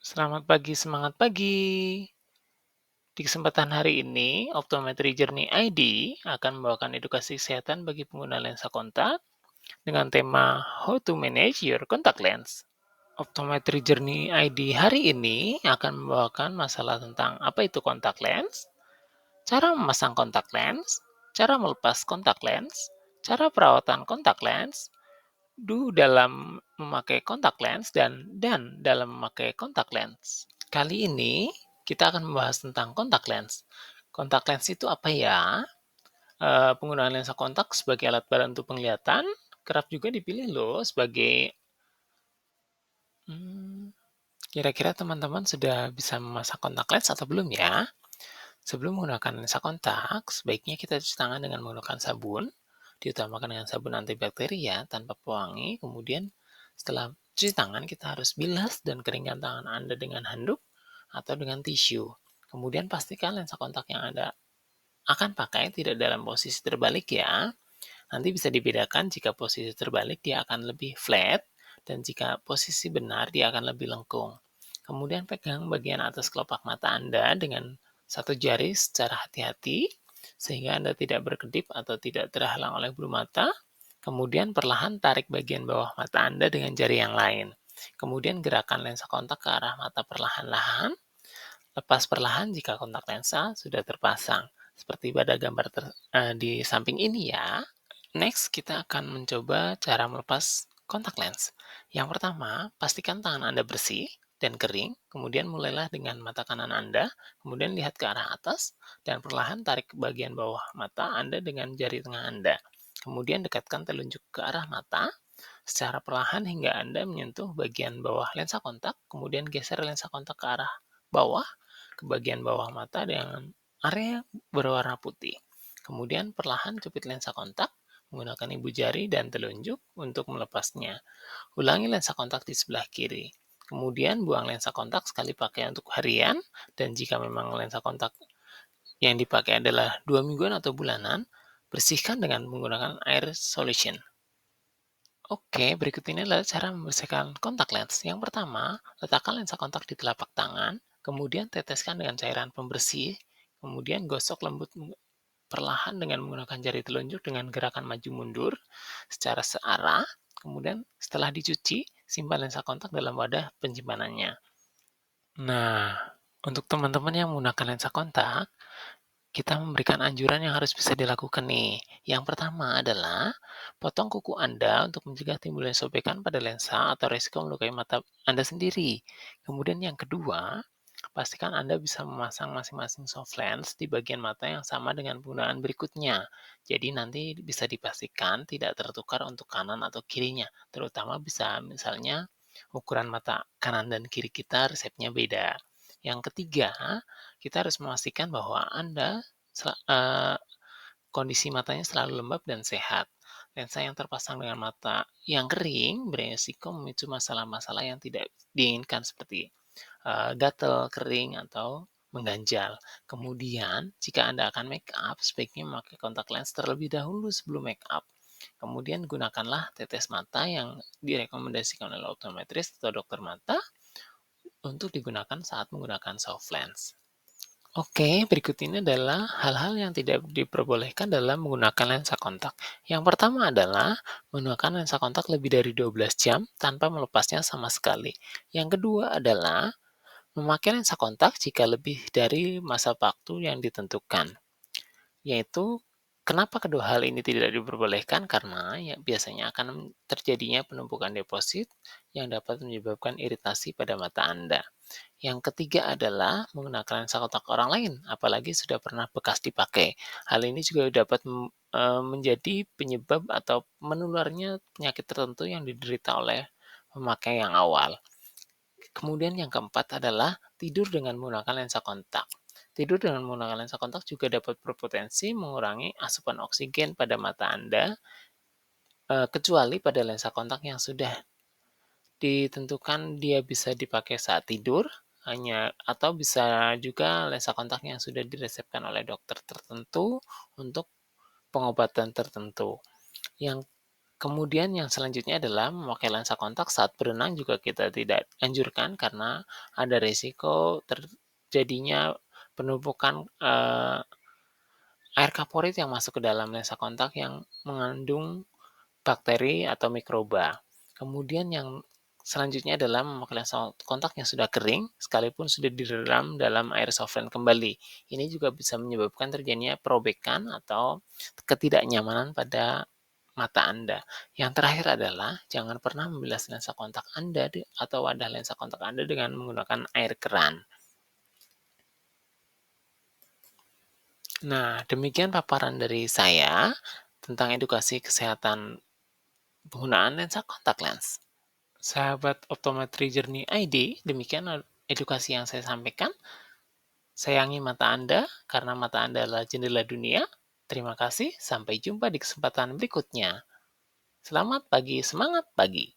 Selamat pagi, semangat pagi. Di kesempatan hari ini, Optometry Journey ID akan membawakan edukasi kesehatan bagi pengguna lensa kontak dengan tema How to Manage Your Contact Lens. Optometry Journey ID hari ini akan membawakan masalah tentang apa itu kontak lens, cara memasang kontak lens, cara melepas kontak lens, cara perawatan kontak lens, dalam memakai kontak lens, dan dalam memakai kontak lens. Kali ini kita akan membahas tentang kontak lens. Kontak lens itu apa ya? Penggunaan lensa kontak sebagai alat bantu penglihatan kerap juga dipilih loh sebagai hmm, kira-kira teman-teman sudah bisa memasang kontak lens atau belum ya? Sebelum menggunakan lensa kontak, sebaiknya kita cuci tangan dengan menggunakan sabun, diutamakan dengan sabun antibakteri ya, tanpa pewangi. Kemudian setelah cuci tangan, kita harus bilas dan keringkan tangan Anda dengan handuk atau dengan tisu. Kemudian pastikan lensa kontak yang Anda akan pakai tidak dalam posisi terbalik ya. Nanti bisa dibedakan jika posisi terbalik dia akan lebih flat dan jika posisi benar dia akan lebih lengkung. Kemudian pegang bagian atas kelopak mata Anda dengan satu jari secara hati-hati sehingga Anda tidak berkedip atau tidak terhalang oleh bulu mata. Kemudian perlahan tarik bagian bawah mata Anda dengan jari yang lain. Kemudian gerakan lensa kontak ke arah mata perlahan-lahan. Lepas perlahan jika kontak lensa sudah terpasang. Seperti pada gambar di samping ini ya. Next, kita akan mencoba cara melepas kontak lens. Yang pertama, pastikan tangan Anda bersih dan kering, kemudian mulailah dengan mata kanan Anda, kemudian lihat ke arah atas, dan perlahan tarik ke bagian bawah mata Anda dengan jari tengah Anda. Kemudian dekatkan telunjuk ke arah mata, secara perlahan hingga Anda menyentuh bagian bawah lensa kontak, kemudian geser lensa kontak ke arah bawah, ke bagian bawah mata dengan area berwarna putih. Kemudian perlahan jepit lensa kontak, menggunakan ibu jari dan telunjuk untuk melepasnya. Ulangi lensa kontak di sebelah kiri. Kemudian buang lensa kontak sekali pakai untuk harian, dan jika memang lensa kontak yang dipakai adalah 2 mingguan atau bulanan, bersihkan dengan menggunakan air solution. Oke, berikut ini adalah cara membersihkan kontak lens. Yang pertama, letakkan lensa kontak di telapak tangan, kemudian teteskan dengan cairan pembersih, kemudian gosok lembut perlahan dengan menggunakan jari telunjuk dengan gerakan maju mundur secara searah. Kemudian setelah dicuci, simpan lensa kontak dalam wadah penyimpanannya. Nah, untuk teman-teman yang menggunakan lensa kontak, kita memberikan anjuran yang harus bisa dilakukan nih. Yang pertama adalah potong kuku Anda untuk mencegah timbulnya sobekan pada lensa atau risiko melukai mata Anda sendiri. Kemudian yang kedua, pastikan Anda bisa memasang masing-masing soft lens di bagian mata yang sama dengan penggunaan berikutnya. Jadi nanti bisa dipastikan tidak tertukar untuk kanan atau kirinya. Terutama bisa misalnya ukuran mata kanan dan kiri kita resepnya beda. Yang ketiga, kita harus memastikan bahwa Anda kondisi matanya selalu lembab dan sehat. Lensa yang terpasang dengan mata yang kering beresiko memicu masalah-masalah yang tidak diinginkan seperti gatal, kering, atau mengganjal. Kemudian, jika Anda akan make up, sebaiknya memakai kontak lens terlebih dahulu sebelum make up. Kemudian gunakanlah tetes mata yang direkomendasikan oleh optometris atau dokter mata untuk digunakan saat menggunakan soft lens. Oke, berikut ini adalah hal-hal yang tidak diperbolehkan dalam menggunakan lensa kontak. Yang pertama adalah menggunakan lensa kontak lebih dari 12 jam tanpa melepasnya sama sekali. Yang kedua adalah memakai lensa kontak jika lebih dari masa waktu yang ditentukan. Yaitu, kenapa kedua hal ini tidak diperbolehkan? Karena ya, biasanya akan terjadinya penumpukan deposit yang dapat menyebabkan iritasi pada mata Anda. Yang ketiga adalah menggunakan lensa kontak orang lain, apalagi sudah pernah bekas dipakai. Hal ini juga dapat menjadi penyebab atau menularnya penyakit tertentu yang diderita oleh pemakai yang awal. Kemudian yang keempat adalah tidur dengan menggunakan lensa kontak. Tidur dengan menggunakan lensa kontak juga dapat berpotensi mengurangi asupan oksigen pada mata Anda, kecuali pada lensa kontak yang sudah ditentukan dia bisa dipakai saat tidur, atau bisa juga lensa kontak yang sudah diresepkan oleh dokter tertentu untuk pengobatan tertentu. Yang Kemudian yang selanjutnya adalah memakai lensa kontak saat berenang juga kita tidak anjurkan karena ada resiko terjadinya penumpukan, air kaporit yang masuk ke dalam lensa kontak yang mengandung bakteri atau mikroba. Kemudian yang selanjutnya adalah memakai lensa kontak yang sudah kering, sekalipun sudah direndam dalam air soften kembali. Ini juga bisa menyebabkan terjadinya perobekan atau ketidaknyamanan pada mata Anda. Yang terakhir adalah jangan pernah membilas lensa kontak Anda atau wadah lensa kontak Anda dengan menggunakan air keran. Nah, demikian paparan dari saya tentang edukasi kesehatan penggunaan lensa kontak lens. Sahabat Optometri Journey ID, demikian edukasi yang saya sampaikan. Sayangi mata Anda, karena mata Anda adalah jendela dunia. Terima kasih, sampai jumpa di kesempatan berikutnya. Selamat pagi, semangat pagi.